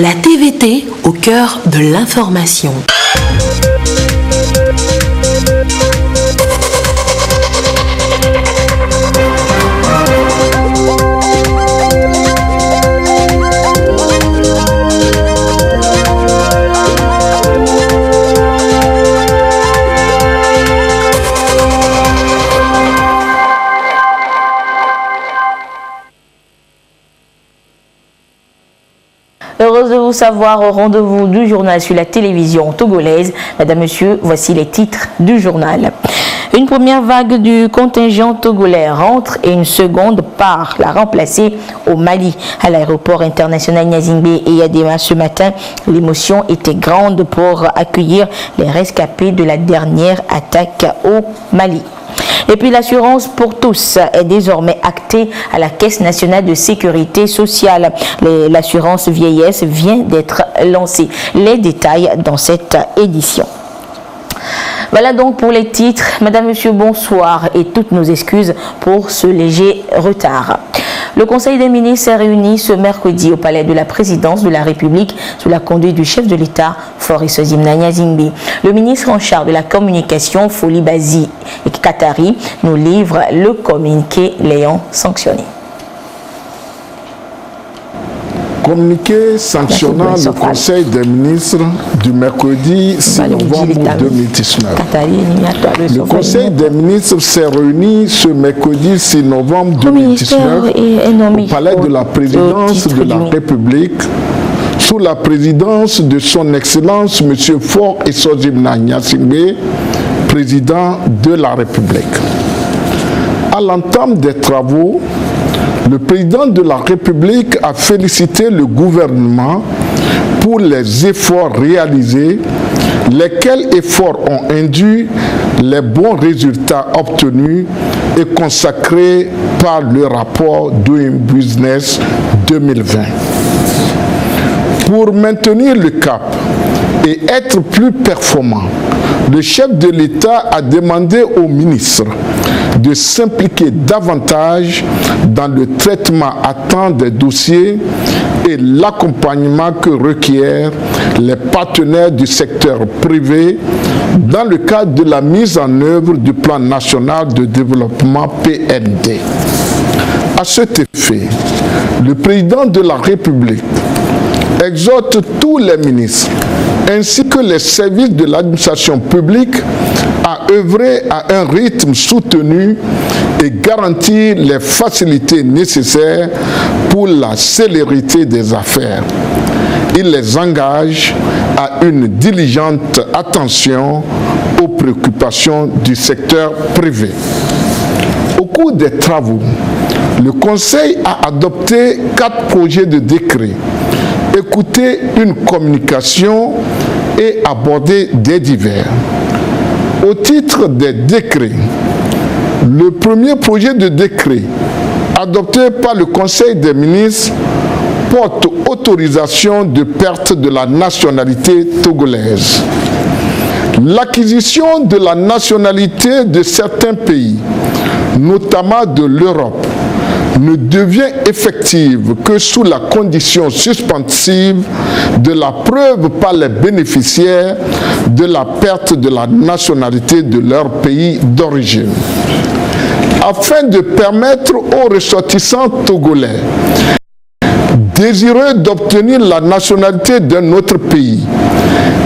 La TVT au cœur de l'information. Heureuse de vous savoir au rendez-vous du journal sur la télévision togolaise. Madame, Monsieur, voici les titres du journal. Une première vague du contingent togolais rentre et une seconde part la remplacer au Mali. À l'aéroport international Gnassingbé et Yadema ce matin, l'émotion était grande pour accueillir les rescapés de la dernière attaque au Mali. Et puis l'assurance pour tous est désormais actée à la Caisse nationale de sécurité sociale. L'assurance vieillesse vient d'être lancée. Les détails dans cette édition. Voilà donc pour les titres. Madame, Monsieur, bonsoir et toutes nos excuses pour ce léger retard. Le Conseil des ministres s'est réuni ce mercredi au palais de la présidence de la République sous la conduite du chef de l'État, Floris Gnassingbé. Le ministre en charge de la communication, Foli Bazi et Katari, nous livre le communiqué l'ayant sanctionné. Communiqué sanctionnant le Conseil des ministres du mercredi 6 novembre 2019. Le Conseil des ministres s'est réuni ce mercredi 6 novembre 2019 au palais de la présidence de la République sous la présidence de son Excellence M. Faure Esozimna Gnassingbé, président de la République. À l'entame des travaux, le président de la République a félicité le gouvernement pour les efforts réalisés, lesquels efforts ont induit les bons résultats obtenus et consacrés par le rapport Doing Business 2020. Pour maintenir le cap et être plus performant, le chef de l'État a demandé au ministre de s'impliquer davantage dans le traitement à temps des dossiers et l'accompagnement que requièrent les partenaires du secteur privé dans le cadre de la mise en œuvre du plan national de développement PND. À cet effet, le président de la République exhorte tous les ministres ainsi que les services de l'administration publique à œuvrer à un rythme soutenu et garantir les facilités nécessaires pour la célérité des affaires. Il les engage à une diligente attention aux préoccupations du secteur privé. Au cours des travaux, le Conseil a adopté 4 projets de décret, écouté une communication et abordé des divers. Au titre des décrets, le premier projet de décret adopté par le Conseil des ministres porte autorisation de perte de la nationalité togolaise. L'acquisition de la nationalité de certains pays, notamment de l'Europe, ne devient effective que sous la condition suspensive de la preuve par les bénéficiaires de la perte de la nationalité de leur pays d'origine. Afin de permettre aux ressortissants togolais désireux d'obtenir la nationalité d'un autre pays,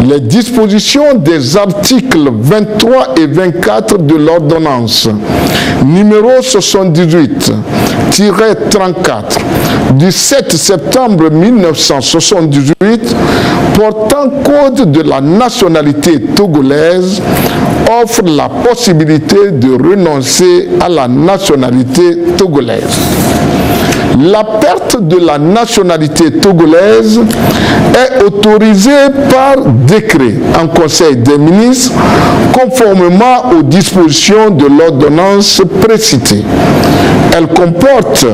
les dispositions des articles 23 et 24 de l'ordonnance numéro 78-34 du 7 septembre 1978 portant code de la nationalité togolaise offre la possibilité de renoncer à la nationalité togolaise. La perte de la nationalité togolaise est autorisée par décret en Conseil des ministres conformément aux dispositions de l'ordonnance précitée. Elle comporte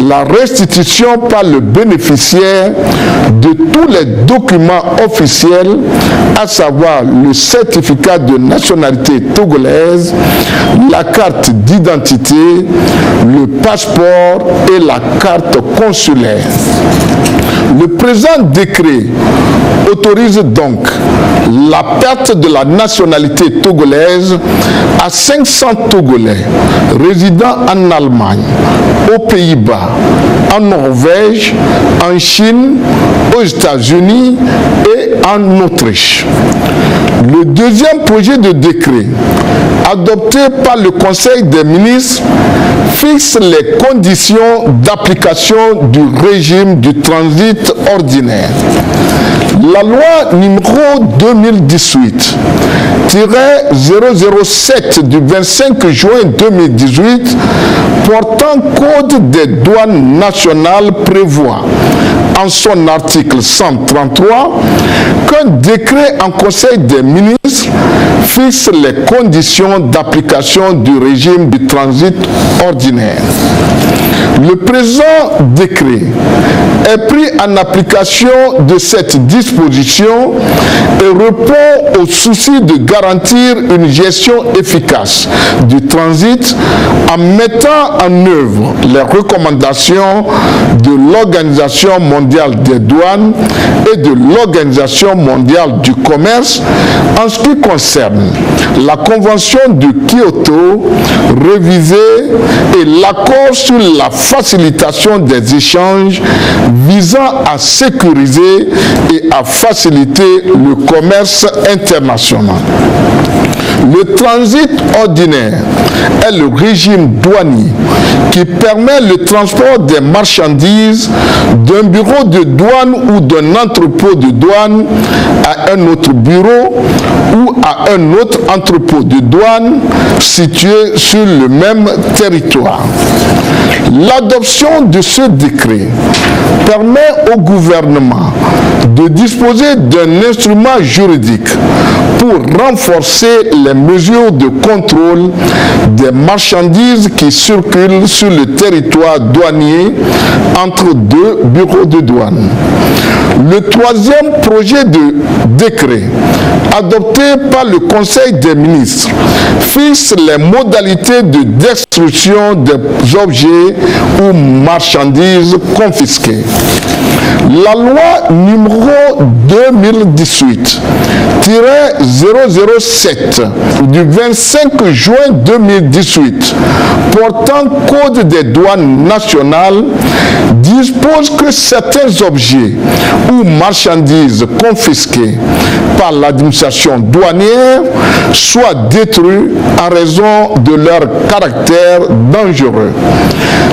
la restitution par le bénéficiaire de tous les documents officiels, à savoir le certificat de nationalité togolaise, la carte d'identité, le passeport et la la carte consulaire. Le présent décret autorise donc la perte de la nationalité togolaise à 500 Togolais résidant en Allemagne, aux Pays-Bas, en Norvège, en Chine, aux États-Unis et en Autriche. Le deuxième projet de décret, adopté par le Conseil des ministres, fixe les conditions d'application du régime du transit ordinaire. La loi numéro 2018-007 du 25 juin 2018 portant code des douanes nationales prévoit en son article 133 qu'un décret en Conseil des ministres fixe les conditions d'application du régime du transit ordinaire. Le présent décret est pris en application de cette disposition et répond au souci de garantir une gestion efficace du transit en mettant en œuvre les recommandations de l'Organisation mondiale des douanes et de l'Organisation mondiale du commerce en ce qui concerne la Convention de Kyoto révisée et l'accord sur la facilitation des échanges visant à sécuriser et à faciliter le commerce international. Le transit ordinaire est le régime douanier qui permet le transport des marchandises d'un bureau de douane ou d'un entrepôt de douane à un autre bureau ou à un autre entrepôt de douane situé sur le même territoire. L'adoption de ce décret permet au gouvernement de disposer d'un instrument juridique pour renforcer les mesures de contrôle des marchandises qui circulent sur le territoire douanier entre deux bureaux de douane. Le troisième projet de décret adopté par le Conseil des ministres fixe les modalités de destruction des objets ou marchandises confisquées. La loi numéro 2018-007 du 25 juin 2018 portant code des douanes nationales dispose que certains objets ou marchandises confisquées par l'administration douanière soient détruits en raison de leur caractère dangereux.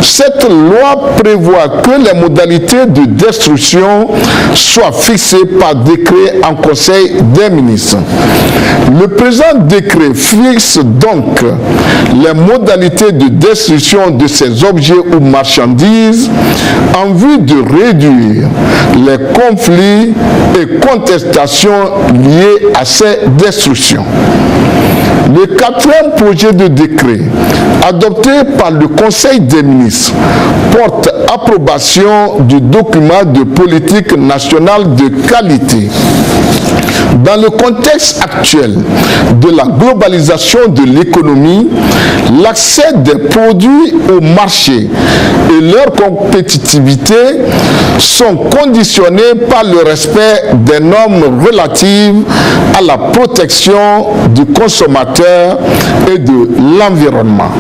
Cette loi prévoit que les modalités de destruction soient fixées par décret en Conseil des ministres. Le présent décret fixe donc les modalités de destruction de ces objets ou marchandises en vue de réduire les conflits et contestations liés à ces destructions. Le quatrième projet de décret, adopté par le Conseil des ministres, porte approbation du document de politique nationale de qualité. Dans le contexte actuel de la globalisation de l'économie, l'accès des produits au marché et leur compétitivité sont conditionnés par le respect des normes relatives à la protection du consommateur et de l'environnement.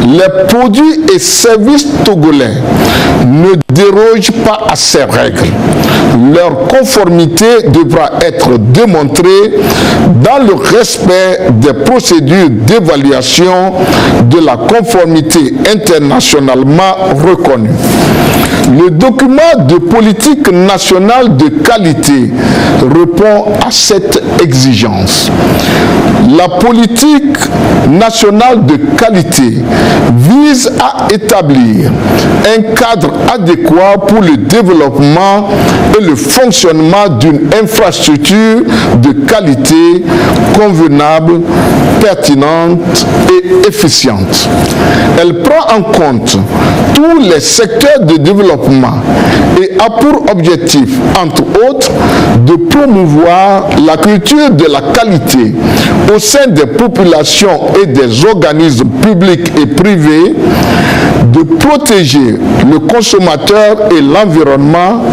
Les produits et services togolais ne dérogent pas à ces règles. Leur conformité devra être démontrée dans le respect des procédures d'évaluation de la conformité internationalement reconnue. Le document de politique nationale de qualité répond à cette exigence. La politique nationale de qualité vise à établir un cadre adéquat pour le développement et le fonctionnement d'une infrastructure infrastructures de qualité convenable, pertinente et efficiente. Elle prend en compte tous les secteurs de développement et a pour objectif, entre autres, de promouvoir la culture de la qualité au sein des populations et des organismes publics et privés, de protéger le consommateur et l'environnement,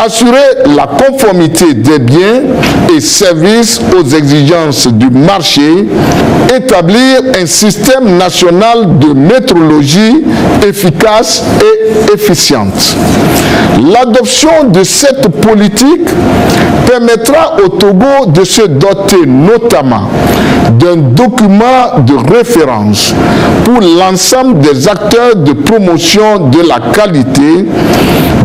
assurer la conformité des biens et services aux exigences du marché, établir un système national de métrologie efficace et efficiente. L'adoption de cette politique permettra au Togo de se doter notamment d'un document de référence pour l'ensemble des acteurs de promotion de la qualité,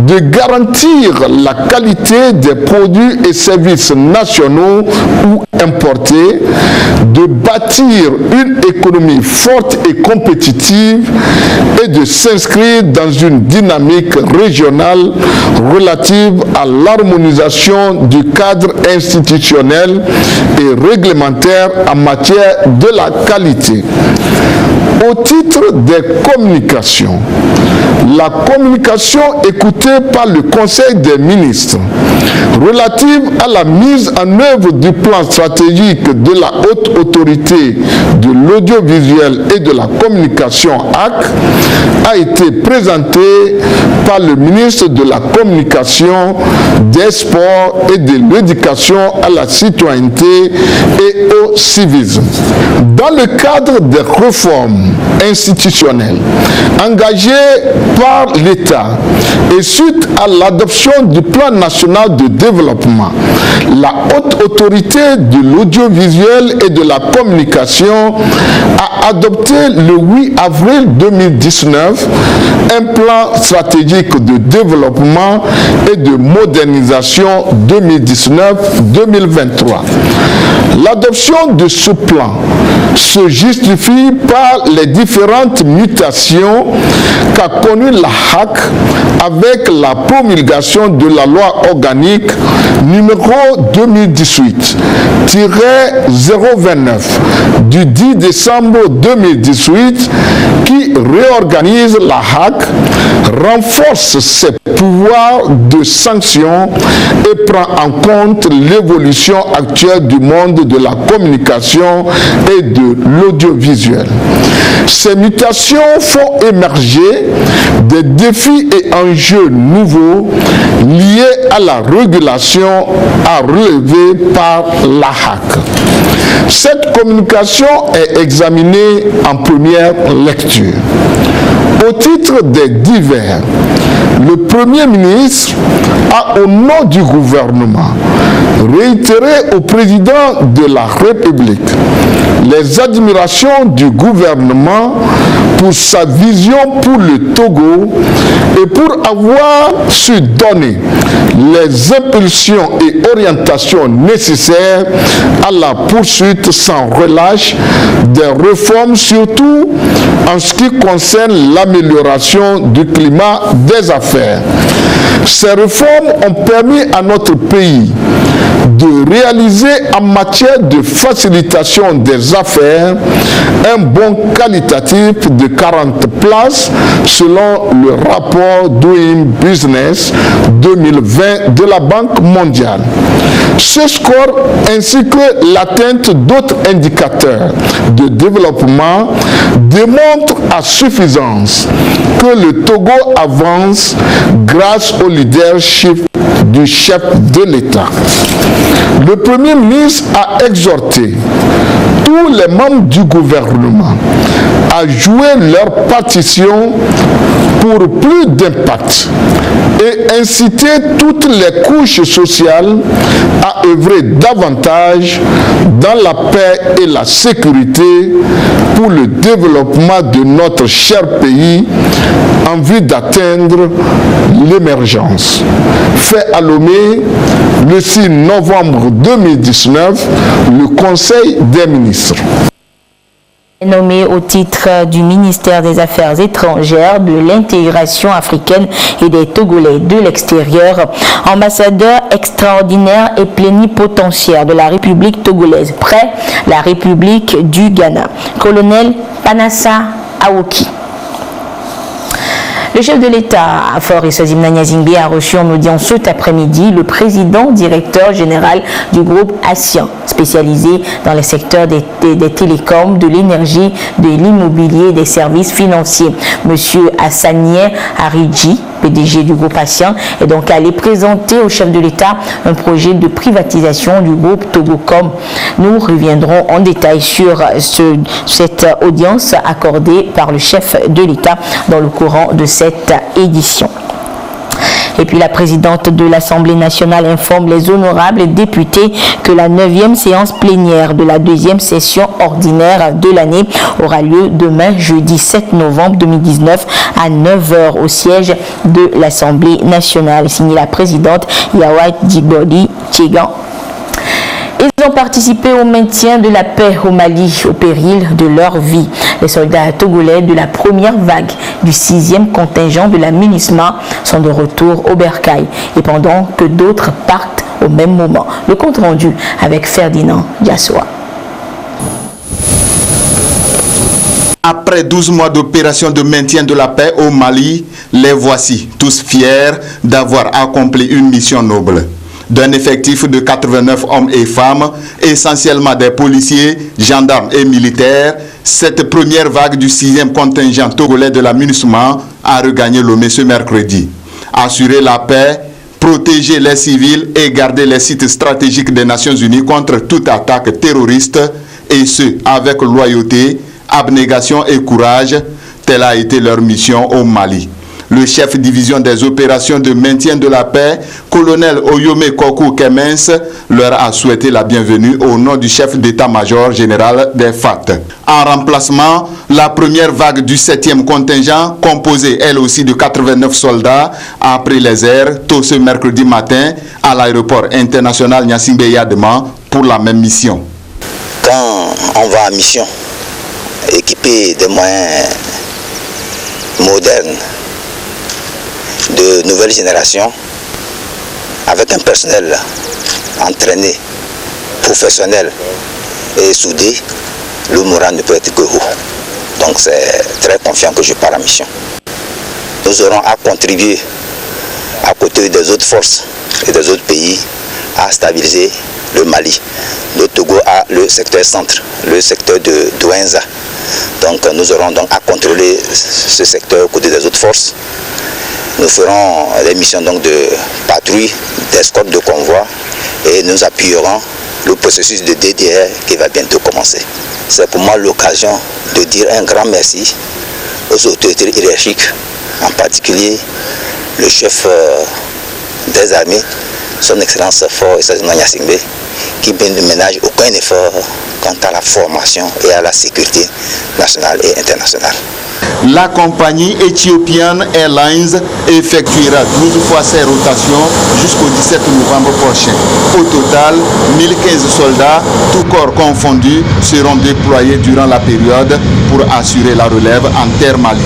de garantir la qualité des produits et services nationaux ou importés, de bâtir une économie forte et compétitive et de s'inscrire dans une dynamique régionale relative à l'harmonisation du cadre institutionnel et réglementaire en matière de la qualité. Au titre des communications, la communication écoutée par le Conseil des ministres relative à la mise en œuvre du plan stratégique de la Haute Autorité de l'audiovisuel et de la communication AC a été présentée par le ministre de la Communication, des Sports et de l'Éducation à la citoyenneté et au civisme. Dans le cadre des réformes institutionnelles engagées par l'État et suite à l'adoption du plan national de développement, la Haute Autorité de l'audiovisuel et de la communication a adopté le 8 avril 2019 un plan stratégique de développement et de modernisation 2019-2023. L'adoption de ce plan se justifie par les différentes mutations qu'a connues la HAC avec la promulgation de la loi organique numéro 2018-029 du 10 décembre 2018 qui réorganise la HAC, renforce ses pouvoirs de sanction et prend en compte l'évolution actuelle du monde de la communication et de l'audiovisuel. Ces mutations font émerger des défis et enjeux nouveaux liés à la régulation à relever par la HAC. Cette communication est examinée en première lecture. Au titre des divers, le Premier ministre a, au nom du gouvernement, réitéré au président de la République les admirations du gouvernement pour sa vision pour le Togo et pour avoir su donner les impulsions et orientations nécessaires à la poursuite sans relâche des réformes, surtout en ce qui concerne l'amélioration du climat des affaires. Ces réformes ont permis à notre pays de réaliser en matière de facilitation des affaires un bond qualitatif de 40 places selon le rapport Doing Business 2020 de la Banque mondiale. Ce score ainsi que l'atteinte d'autres indicateurs de développement démontrent à suffisance que le Togo avance grâce au leadership du chef de l'État. Le Premier ministre a exhorté tous les membres du gouvernement à jouer leur partition pour plus d'impact et inciter toutes les couches sociales à œuvrer davantage dans la paix et la sécurité pour le développement de notre cher pays en vue d'atteindre l'émergence. Fait à Lomé le 6 novembre 2019, le Conseil des ministres. Nommé au titre du ministère des Affaires étrangères, de l'intégration africaine et des Togolais de l'extérieur, ambassadeur extraordinaire et plénipotentiaire de la République togolaise près la République du Ghana, colonel Panassa Awoki. Le chef de l'État, Faure Eswazimana Gnassingbe, a reçu en audience cet après-midi le président directeur général du groupe Asian, spécialisé dans les secteurs des télécoms, de l'énergie, de l'immobilier et des services financiers. Monsieur Hassanier Haridji, PDG du groupe Asian, est donc allé présenter au chef de l'État un projet de privatisation du groupe Togocom. Nous reviendrons en détail sur cette audience accordée par le chef de l'État dans le courant de cette édition. Et puis la présidente de l'Assemblée nationale informe les honorables députés que la 9e séance plénière de la 2e session ordinaire de l'année aura lieu demain, jeudi 7 novembre 2019 à 9h au siège de l'Assemblée nationale. Signé la présidente Yawa Djibodi Tchegan. Ils ont participé au maintien de la paix au Mali au péril de leur vie. Les soldats togolais de la première vague du 6e contingent de la MINUSMA sont de retour au Bercail et pendant que d'autres partent au même moment. Le compte rendu avec Ferdinand Diassoa. Après 12 mois d'opération de maintien de la paix au Mali, les voici tous fiers d'avoir accompli une mission noble. D'un effectif de 89 hommes et femmes, essentiellement des policiers, gendarmes et militaires, cette première vague du 6e contingent togolais de la MINUSMA a regagné Lomé ce mercredi. Assurer la paix, protéger les civils et garder les sites stratégiques des Nations Unies contre toute attaque terroriste, et ce, avec loyauté, abnégation et courage, telle a été leur mission au Mali. Le chef division des opérations de maintien de la paix, colonel Oyome Kokou Kemens, leur a souhaité la bienvenue au nom du chef d'état-major général des FAT. En remplacement, la première vague du 7e contingent, composée elle aussi de 89 soldats, a pris les airs tôt ce mercredi matin à l'aéroport international Gnassingbé Yadema pour la même mission. Quand on va en mission, équipé de moyens modernes, de nouvelle génération, avec un personnel entraîné, professionnel et soudé, le moral ne peut être que haut. Donc c'est très confiant que je pars en mission. Nous aurons à contribuer à côté des autres forces et des autres pays à stabiliser le Mali. Le Togo a le secteur centre, le secteur de Douenza. Donc nous aurons donc à contrôler ce secteur aux côtés des autres forces. Nous ferons des missions donc de patrouille, d'escorte de convoi et nous appuierons le processus de DDR qui va bientôt commencer. C'est pour moi l'occasion de dire un grand merci aux autorités hiérarchiques, en particulier le chef des armées, son Excellence Faure Eswazimana Gnassingbe, qui ne ménage aucun effort quant à la formation et à la sécurité nationale et internationale. La compagnie Ethiopian Airlines effectuera 12 fois ses rotations jusqu'au 17 novembre prochain. Au total, 1015 soldats, tous corps confondus, seront déployés durant la période pour assurer la relève en terre malienne.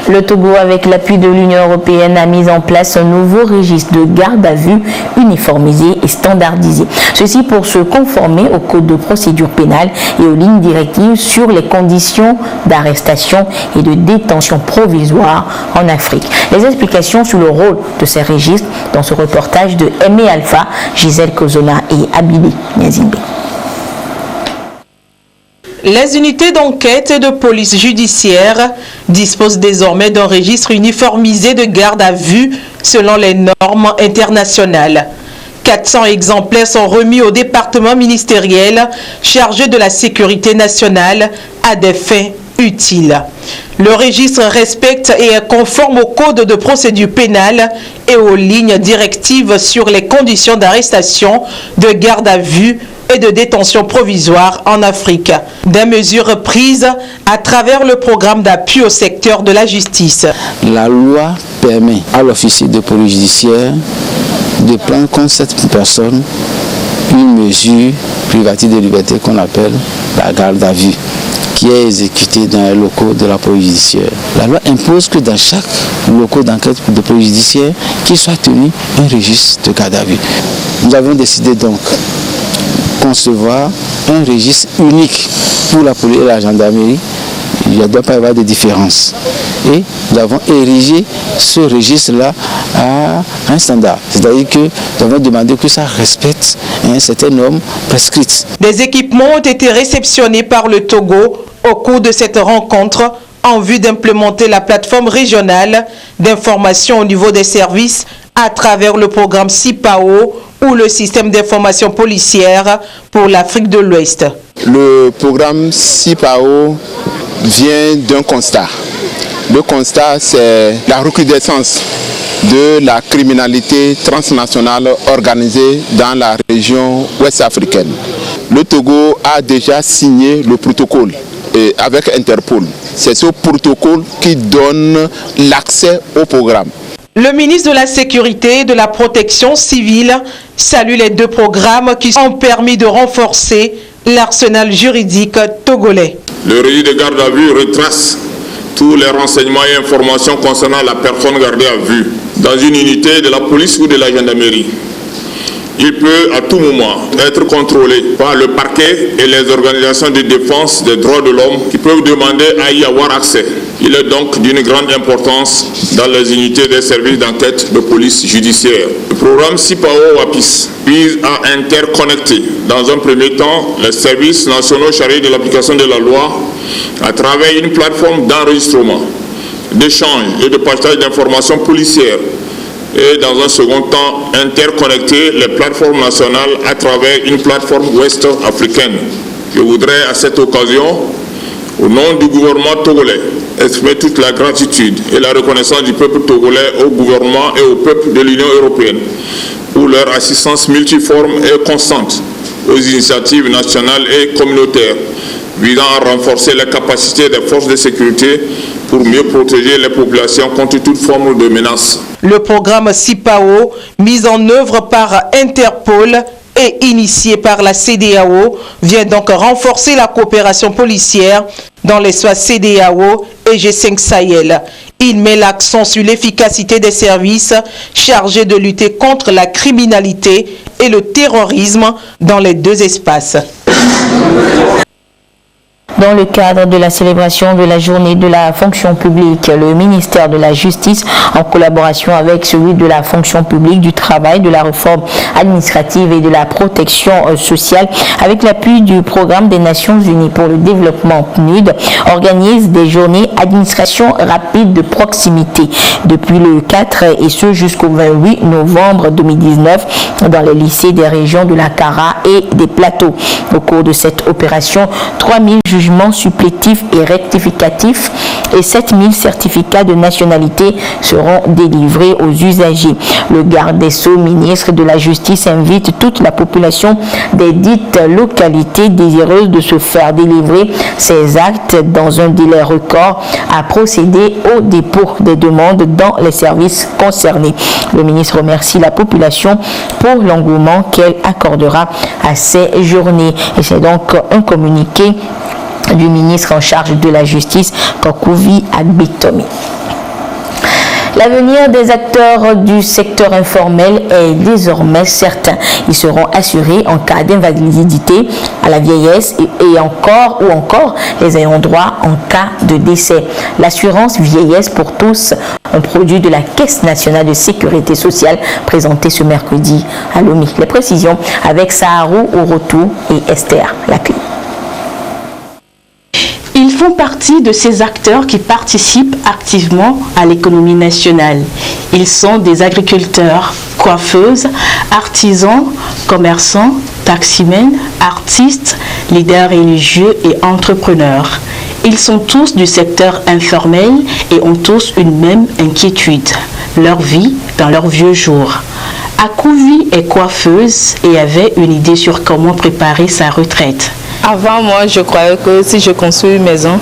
Le Togo, avec l'appui de l'Union européenne, a mis en place un nouveau registre de garde à vue uniformisé et standardisé. Ceci pour se conformer au code de procédure pénale et aux lignes directives sur les conditions d'arrestation et de détention provisoire en Afrique. Les explications sur le rôle de ces registres dans ce reportage de Aimé Alpha, Gisèle Kozona et Abili Niazimbe. Les unités d'enquête et de police judiciaire disposent désormais d'un registre uniformisé de garde à vue selon les normes internationales. 400 exemplaires sont remis au département ministériel chargé de la sécurité nationale à des fins utiles. Le registre respecte et est conforme au code de procédure pénale et aux lignes directives sur les conditions d'arrestation, de garde à vue et de détention provisoire en Afrique. Des mesures prises à travers le programme d'appui au secteur de la justice. La loi permet à l'officier de police judiciaire de prendre compte cette personne une mesure privative de liberté qu'on appelle la garde à vue, qui est exécutée dans les locaux de la police judiciaire. La loi impose que dans chaque locaux d'enquête de police judiciaire, qu'il soit tenu un registre de garde à vue. Nous avons décidé donc concevoir un registre unique pour la police et la gendarmerie. Il ne doit pas y avoir de différence. Et nous avons érigé ce registre-là à un standard. C'est-à-dire que nous avons demandé que ça respecte certaines normes prescrites. Des équipements ont été réceptionnés par le Togo au cours de cette rencontre en vue d'implémenter la plateforme régionale d'information au niveau des services à travers le programme CIPAO ou le système d'information policière pour l'Afrique de l'Ouest. Le programme CIPAO vient d'un constat. Le constat, c'est la recrudescence de la criminalité transnationale organisée dans la région ouest africaine. Le Togo a déjà signé le protocole avec Interpol. C'est ce protocole qui donne l'accès au programme. Le ministre de la Sécurité et de la Protection civile salue les deux programmes qui ont permis de renforcer l'arsenal juridique togolais. Le registre de garde à vue retrace tous les renseignements et informations concernant la personne gardée à vue dans une unité de la police ou de la gendarmerie. Il peut à tout moment être contrôlé par le parquet et les organisations de défense des droits de l'homme qui peuvent demander à y avoir accès. Il est donc d'une grande importance dans les unités des services d'enquête de police judiciaire. Le programme CIPAO-WAPIS vise à interconnecter dans un premier temps les services nationaux chargés de l'application de la loi à travers une plateforme d'enregistrement, d'échange et de partage d'informations policières et dans un second temps interconnecter les plateformes nationales à travers une plateforme ouest-africaine. Je voudrais à cette occasion, au nom du gouvernement togolais, exprimer toute la gratitude et la reconnaissance du peuple togolais au gouvernement et au peuple de l'Union européenne pour leur assistance multiforme et constante aux initiatives nationales et communautaires visant à renforcer les capacités des forces de sécurité pour mieux protéger les populations contre toute forme de menace. Le programme CIPAO, mis en œuvre par Interpol et initié par la CEDEAO, vient donc renforcer la coopération policière dans l'espace CEDEAO et G5 Sahel. Il met l'accent sur l'efficacité des services chargés de lutter contre la criminalité et le terrorisme dans les deux espaces. Dans le cadre de la célébration de la journée de la fonction publique, le ministère de la Justice, en collaboration avec celui de la fonction publique, du travail, de la réforme administrative et de la protection sociale, avec l'appui du programme des Nations Unies pour le développement PNUD, organise des journées administration rapide de proximité depuis le 4 et ce jusqu'au 28 novembre 2019 dans les lycées des régions de la Kara et des plateaux. Au cours de cette opération, 3000 jugements supplétifs et rectificatifs et 7000 certificats de nationalité seront délivrés aux usagers. Le garde des Sceaux, ministre de la Justice, invite toute la population des dites localités désireuses de se faire délivrer ces actes dans un délai record à procéder au dépôt des demandes dans les services concernés. Le ministre remercie la population pour l'engouement qu'elle accordera à ces journées. Et c'est donc un communiqué du ministre en charge de la justice, Kokouvi Agbitomi. L'avenir des acteurs du secteur informel est désormais certain. Ils seront assurés en cas d'invalidité, à la vieillesse et encore les ayants droit en cas de décès. L'assurance vieillesse pour tous, un produit de la Caisse nationale de sécurité sociale présenté ce mercredi à Lomé. Les précisions avec Saharou Orotou et Esther Laclé. Ils font partie de ces acteurs qui participent activement à l'économie nationale. Ils sont des agriculteurs, coiffeuses, artisans, commerçants, taximens, artistes, leaders religieux et entrepreneurs. Ils sont tous du secteur informel et ont tous une même inquiétude, leur vie dans leurs vieux jours. Akouvi est coiffeuse et avait une idée sur comment préparer sa retraite. Avant, moi, je croyais que si je construis une maison,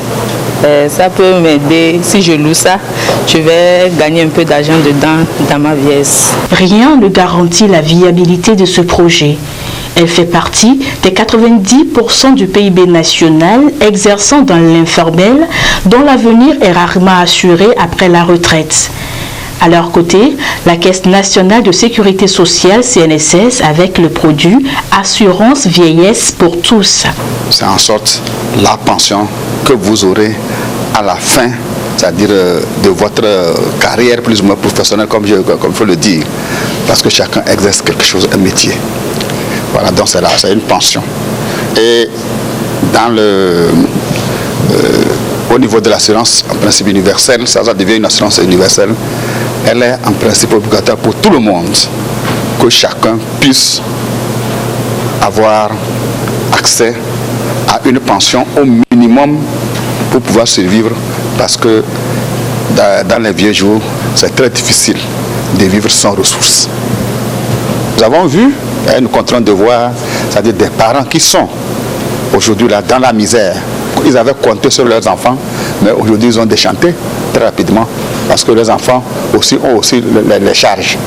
ça peut m'aider. Si je loue ça, je vais gagner un peu d'argent dedans dans ma vieillesse. Rien ne garantit la viabilité de ce projet. Elle fait partie des 90% du PIB national exerçant dans l'informel, dont l'avenir est rarement assuré après la retraite. À leur côté, la Caisse nationale de sécurité sociale, CNSS, avec le produit Assurance Vieillesse pour tous. C'est en sorte la pension que vous aurez à la fin, c'est-à-dire de votre carrière plus ou moins professionnelle, comme il faut le dire, parce que chacun exerce quelque chose, un métier. Voilà, donc c'est là, c'est une pension. Et dans au niveau de l'assurance, en principe universelle, ça devient une assurance universelle. Elle est en principe obligatoire pour tout le monde, que chacun puisse avoir accès à une pension au minimum pour pouvoir survivre, parce que dans les vieux jours, c'est très difficile de vivre sans ressources. Nous avons vu, et nous continuons de voir, c'est-à-dire des parents qui sont aujourd'hui là dans la misère. Ils avaient compté sur leurs enfants, mais aujourd'hui ils ont déchanté très rapidement, parce que les enfants aussi ont aussi les charges.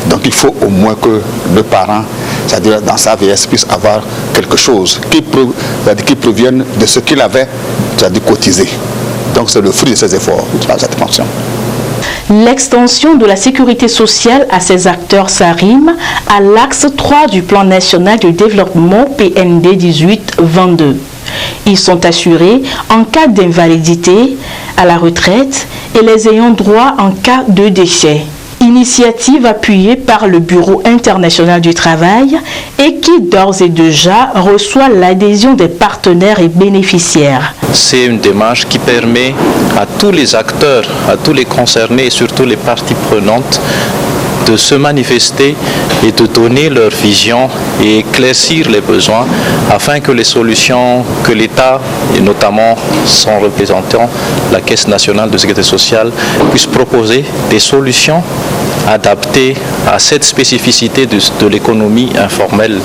Donc il faut au moins que le parent, c'est-à-dire dans sa vieillesse, puisse avoir quelque chose qui provienne de ce qu'il avait, c'est-à-dire cotisé. Donc c'est le fruit de ses efforts, cette pension. L'extension de la sécurité sociale à ces acteurs s'arrime à l'axe 3 du plan national de développement PND 18-22. Ils sont assurés en cas d'invalidité, à la retraite et les ayant droit en cas de décès. Initiative appuyée par le Bureau international du travail et qui d'ores et déjà reçoit l'adhésion des partenaires et bénéficiaires. C'est une démarche qui permet à tous les acteurs, à tous les concernés et surtout les parties prenantes de se manifester et de donner leur vision et éclaircir les besoins afin que les solutions que l'État et notamment son représentant, la Caisse nationale de sécurité sociale, puissent proposer des solutions adaptées à cette spécificité de l'économie informelle.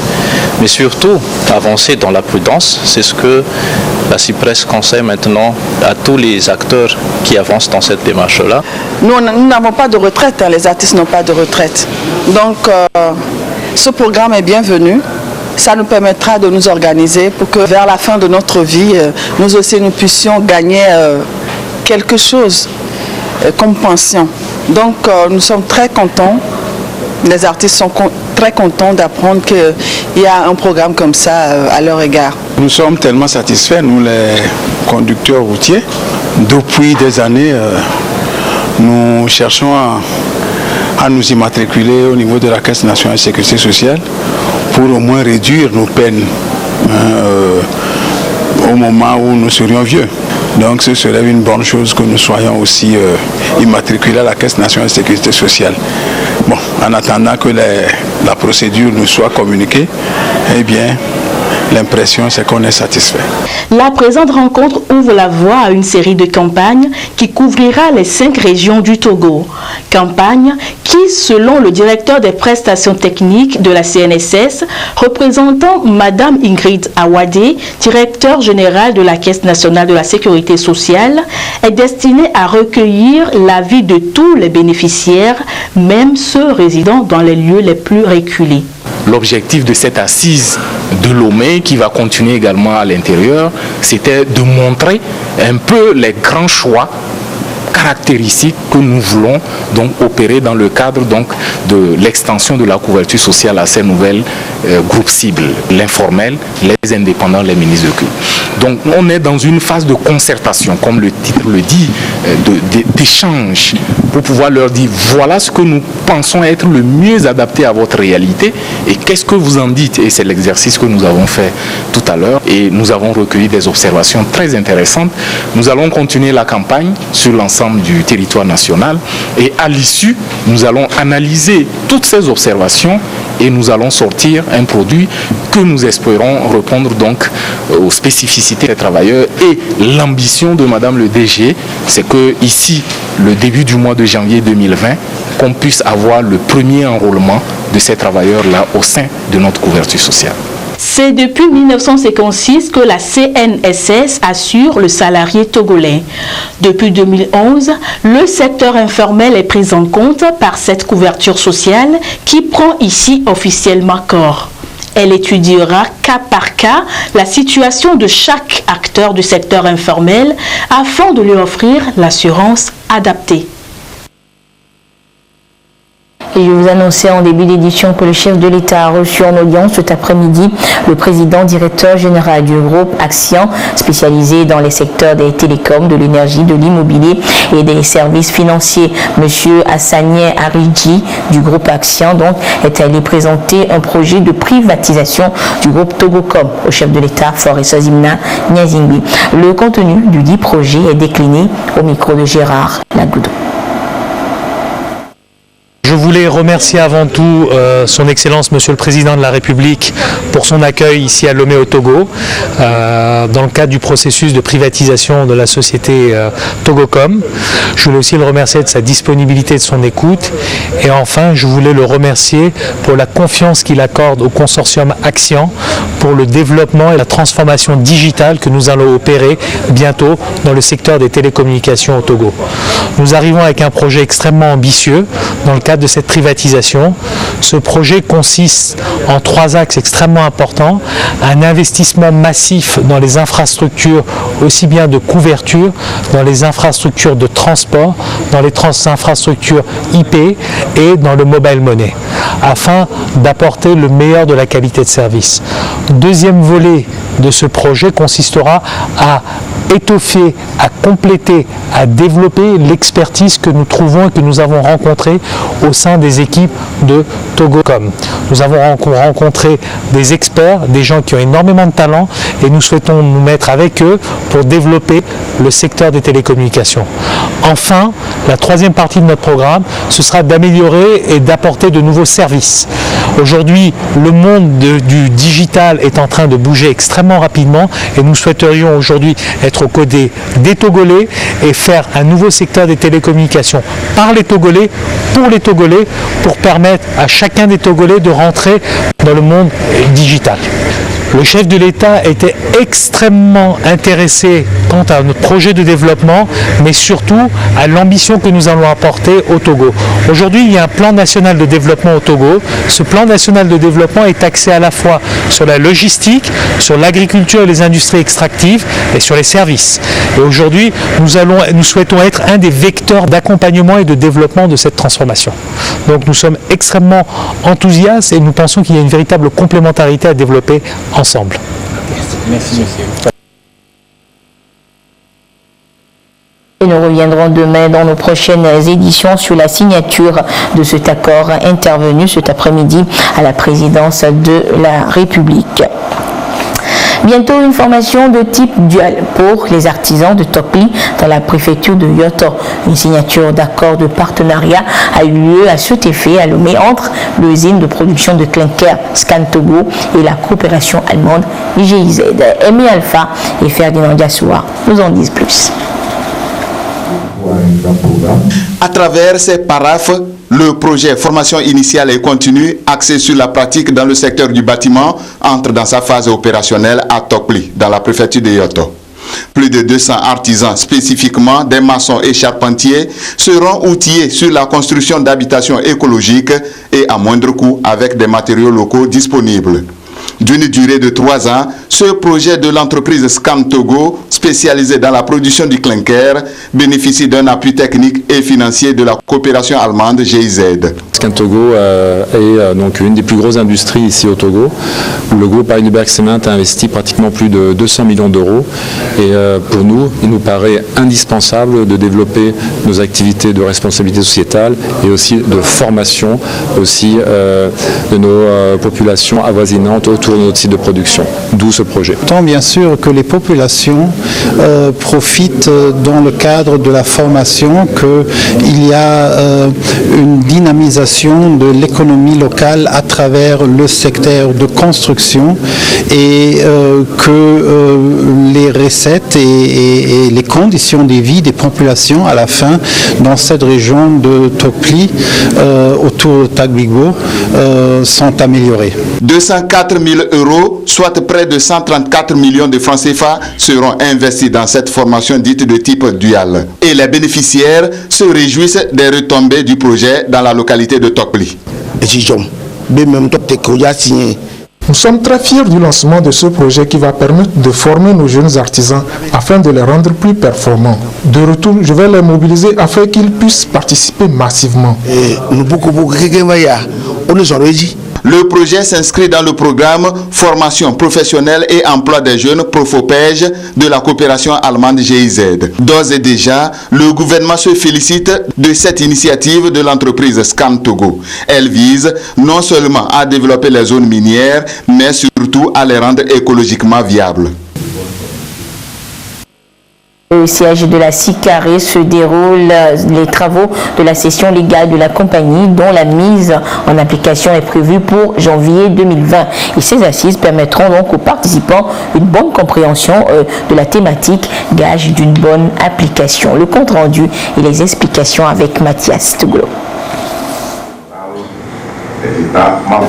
Mais surtout, avancer dans la prudence, c'est ce que la CIPRES conseille maintenant à tous les acteurs qui avancent dans cette démarche-là. Nous n'avons pas de retraite, les artistes n'ont pas de retraite. Donc, ce programme est bienvenu. Ça nous permettra de nous organiser pour que vers la fin de notre vie, nous aussi nous puissions gagner quelque chose comme pension. Donc, nous sommes très contents. Les artistes sont très contents d'apprendre qu'il y a un programme comme ça à leur égard. Nous sommes tellement satisfaits, nous les conducteurs routiers. Depuis des années, nous cherchons à nous immatriculer au niveau de la Caisse nationale de sécurité sociale pour au moins réduire nos peines au moment où nous serions vieux. Donc ce serait une bonne chose que nous soyons aussi immatriculés à la Caisse nationale de sécurité sociale. Bon, en attendant que la procédure nous soit communiquée, eh bien, l'impression c'est qu'on est satisfait. La présente rencontre ouvre la voie à une série de campagnes qui couvrira les 5 régions du Togo. Campagne qui, selon le directeur des prestations techniques de la CNSS, représentant Madame Ingrid Awadé, directeur général de la Caisse nationale de la sécurité sociale, est destinée à recueillir l'avis de tous les bénéficiaires, même ceux résidant dans les lieux les plus reculés. L'objectif de cette assise de Lomé, qui va continuer également à l'intérieur, c'était de montrer un peu les grands choix caractéristiques que nous voulons donc opérer dans le cadre donc de l'extension de la couverture sociale à ces nouvelles groupes cibles, l'informel, les indépendants, les ministres de culte. Donc on est dans une phase de concertation, comme le titre le dit, d'échange, pour pouvoir leur dire voilà ce que nous pensons être le mieux adapté à votre réalité et qu'est-ce que vous en dites. Et c'est l'exercice que nous avons fait tout à l'heure et nous avons recueilli des observations très intéressantes. Nous allons continuer la campagne sur l'ensemble du territoire national et à l'issue, nous allons analyser toutes ces observations et nous allons sortir un produit que nous espérons répondre donc aux spécificités des travailleurs. Et l'ambition de Madame le DG, c'est que ici, le début du mois de janvier 2020, qu'on puisse avoir le premier enrôlement de ces travailleurs-là au sein de notre couverture sociale. C'est depuis 1956 que la CNSS assure le salarié togolais. Depuis 2011, le secteur informel est pris en compte par cette couverture sociale qui prend ici officiellement corps. Elle étudiera cas par cas la situation de chaque acteur du secteur informel afin de lui offrir l'assurance adaptée. Et je vous annonçais en début d'édition que le chef de l'État a reçu en audience cet après-midi le président directeur général du groupe Action, spécialisé dans les secteurs des télécoms, de l'énergie, de l'immobilier et des services financiers. Monsieur Hassanieh Aridji du groupe Action donc, est allé présenter un projet de privatisation du groupe Togocom au chef de l'État, Forest Zimna Nyazingbi. Le contenu du dit projet est décliné au micro de Gérard Lagoudou. Je voulais remercier avant tout son Excellence Monsieur le Président de la République pour son accueil ici à Lomé au Togo dans le cadre du processus de privatisation de la société Togocom. Je voulais aussi le remercier de sa disponibilité et de son écoute. Et enfin, je voulais le remercier pour la confiance qu'il accorde au consortium Action pour le développement et la transformation digitale que nous allons opérer bientôt dans le secteur des télécommunications au Togo. Nous arrivons avec un projet extrêmement ambitieux dans le cadre de cette privatisation. Ce projet consiste en 3 axes extrêmement importants. Un investissement massif dans les infrastructures, aussi bien de couverture, dans les infrastructures de transport, dans les infrastructures IP et dans le mobile money, afin d'apporter le meilleur de la qualité de service. Deuxième volet de ce projet consistera à étoffer, à compléter, à développer l'expertise que nous trouvons et que nous avons rencontrée au sein des équipes de Togocom. Nous avons rencontré des experts, des gens qui ont énormément de talent et nous souhaitons nous mettre avec eux pour développer le secteur des télécommunications. Enfin, la troisième partie de notre programme, ce sera d'améliorer et d'apporter de nouveaux services. Aujourd'hui, le monde du digital est en train de bouger extrêmement rapidement et nous souhaiterions aujourd'hui être aux côtés des Togolais et faire un nouveau secteur des télécommunications par les Togolais, pour permettre à chacun des Togolais de rentrer dans le monde digital. Le chef de l'État était extrêmement intéressé quant à notre projet de développement, mais surtout à l'ambition que nous allons apporter au Togo. Aujourd'hui, il y a un plan national de développement au Togo. Ce plan national de développement est axé à la fois sur la logistique, sur l'agriculture et les industries extractives et sur les services. Et aujourd'hui, nous souhaitons être un des vecteurs d'accompagnement et de développement de cette transformation. Donc nous sommes extrêmement enthousiastes et nous pensons qu'il y a une véritable complémentarité à développer ensemble. Merci. Et nous reviendrons demain dans nos prochaines éditions sur la signature de cet accord intervenu cet après-midi à la présidence de la République. Bientôt une formation de type dual pour les artisans de Tokli dans la préfecture de Yoto. Une signature d'accord de partenariat a eu lieu à cet effet à Lomé entre l'usine de production de clinker Scan Togo et la coopération allemande GIZ. Aimé Alpha et Ferdinand Diassoua nous en disent plus. À travers ces paraphes, le projet formation initiale et continue axé sur la pratique dans le secteur du bâtiment entre dans sa phase opérationnelle à Tokli, dans la préfecture de Yoto. Plus de 200 artisans, spécifiquement des maçons et charpentiers, seront outillés sur la construction d'habitations écologiques et à moindre coût avec des matériaux locaux disponibles. D'une durée de 3 ans, ce projet de l'entreprise Scan Togo, spécialisée dans la production du clinker, bénéficie d'un appui technique et financier de la coopération allemande GIZ. Scan Togo est donc une des plus grosses industries ici au Togo, où le groupe Heidelberg Cement a investi pratiquement plus de 200 millions d'euros. Et pour nous, il nous paraît indispensable de développer nos activités de responsabilité sociétale et aussi de formation aussi de nos populations avoisinantes autour de notre site de production, d'où ce projet. Tant bien sûr que les populations profitent dans le cadre de la formation, qu'il y a une dynamisation de l'économie locale à travers le secteur de construction et que les recettes et les conditions de vie des populations à la fin dans cette région de Tokli autour de Tagbigbo sont améliorées. 204 000 euros, soit près de 134 millions de francs CFA, seront investis dans cette formation dite de type dual. Et les bénéficiaires se réjouissent des retombées du projet dans la localité de Tokli. Nous sommes très fiers du lancement de ce projet qui va permettre de former nos jeunes artisans afin de les rendre plus performants. De retour, je vais les mobiliser afin qu'ils puissent participer massivement. Le projet s'inscrit dans le programme Formation professionnelle et emploi des jeunes Profopège de la coopération allemande GIZ. D'ores et déjà, le gouvernement se félicite de cette initiative de l'entreprise Scan Togo. Elle vise non seulement à développer les zones minières, mais surtout à les rendre écologiquement viables. Au siège de la SICARE se déroulent les travaux de la session légale de la compagnie dont la mise en application est prévue pour janvier 2020. Et ces assises permettront donc aux participants une bonne compréhension de la thématique, gage d'une bonne application. Le compte rendu et les explications avec Mathias Togolo.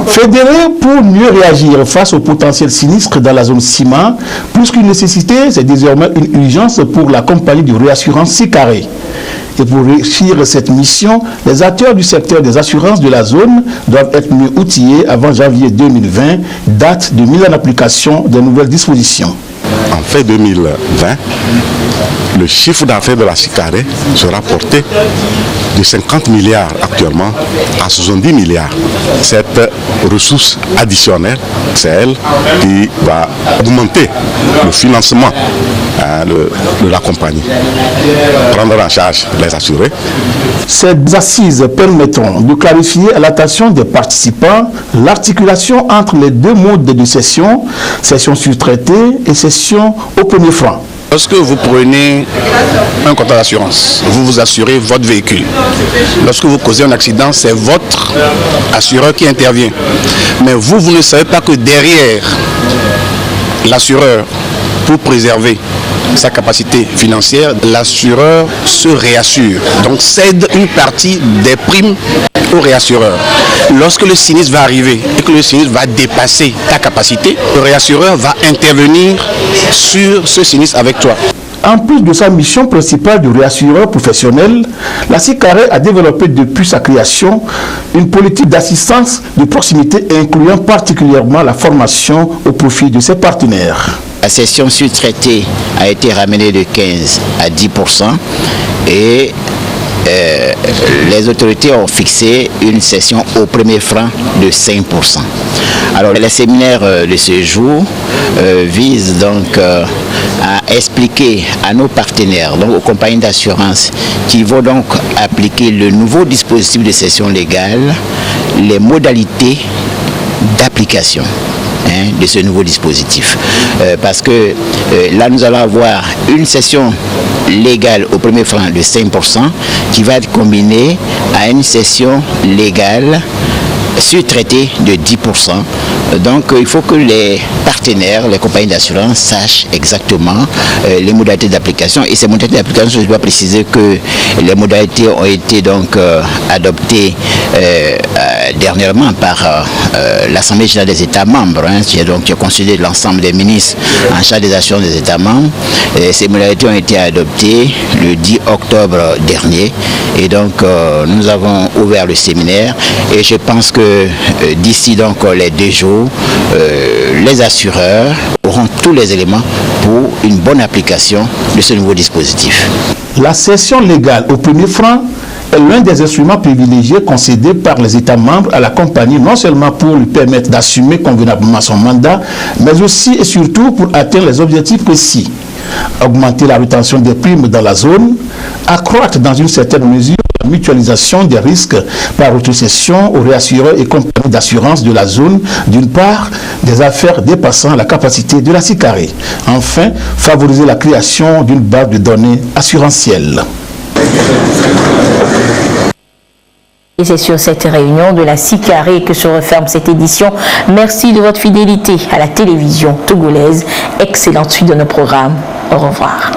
Fédérer pour mieux réagir face au potentiel sinistre dans la zone ciment, plus qu'une nécessité, c'est désormais une urgence pour la compagnie de réassurance SICARE. Et pour réussir cette mission, les acteurs du secteur des assurances de la zone doivent être mieux outillés avant janvier 2020, date de mise en application des nouvelles dispositions. En fin 2020, le chiffre d'affaires de la SICARE sera porté de 50 milliards actuellement à 70 milliards. Cette ressource additionnelle, c'est elle qui va augmenter le financement de la compagnie, prendre en charge les assurés. Ces assises permettront de clarifier à l'attention des participants l'articulation entre les deux modes de cession, cession surtraitée et cession au premier franc. Lorsque vous prenez un contrat d'assurance, vous vous assurez votre véhicule. Lorsque vous causez un accident, c'est votre assureur qui intervient. Mais vous ne savez pas que derrière l'assureur, pour préserver sa capacité financière, l'assureur se réassure. Donc cède une partie des primes au réassureur. Lorsque le sinistre va arriver et que le sinistre va dépasser ta capacité, le réassureur va intervenir sur ce sinistre avec toi. En plus de sa mission principale de réassureur professionnel, la SICARE a développé depuis sa création une politique d'assistance de proximité incluant particulièrement la formation au profit de ses partenaires. La cession sous-traitée a été ramenée de 15 à 10% et les autorités ont fixé une cession au premier franc de 5%. Alors les séminaires de ce jour visent donc à expliquer à nos partenaires, donc aux compagnies d'assurance qui vont donc appliquer le nouveau dispositif de cession légale, les modalités d'application de ce nouveau dispositif. Parce que là, nous allons avoir une cession légale au premier franc de 5% qui va être combinée à une cession légale sous-traitée de 10%. Donc il faut que les partenaires, les compagnies d'assurance sachent exactement les modalités d'application. Et ces modalités d'application, je dois préciser que les modalités ont été donc adoptées dernièrement par l'Assemblée générale des États membres, qui a constitué l'ensemble des ministres en charge des assurances des États membres. Et ces modalités ont été adoptées le 10 octobre dernier. Et donc nous avons ouvert le séminaire et je pense que d'ici donc les 2 jours, les assureurs auront tous les éléments pour une bonne application de ce nouveau dispositif. La cession légale au premier franc est l'un des instruments privilégiés concédés par les États membres à la compagnie, non seulement pour lui permettre d'assumer convenablement son mandat, mais aussi et surtout pour atteindre les objectifs précis. Augmenter la rétention des primes dans la zone, accroître dans une certaine mesure la mutualisation des risques par autocession aux réassureurs et compagnies d'assurance de la zone, d'une part, des affaires dépassant la capacité de la SICARE. Enfin, favoriser la création d'une base de données assurantielle. Et c'est sur cette réunion de la SICARE que se referme cette édition. Merci de votre fidélité à la télévision togolaise. Excellente suite de nos programmes. Au revoir.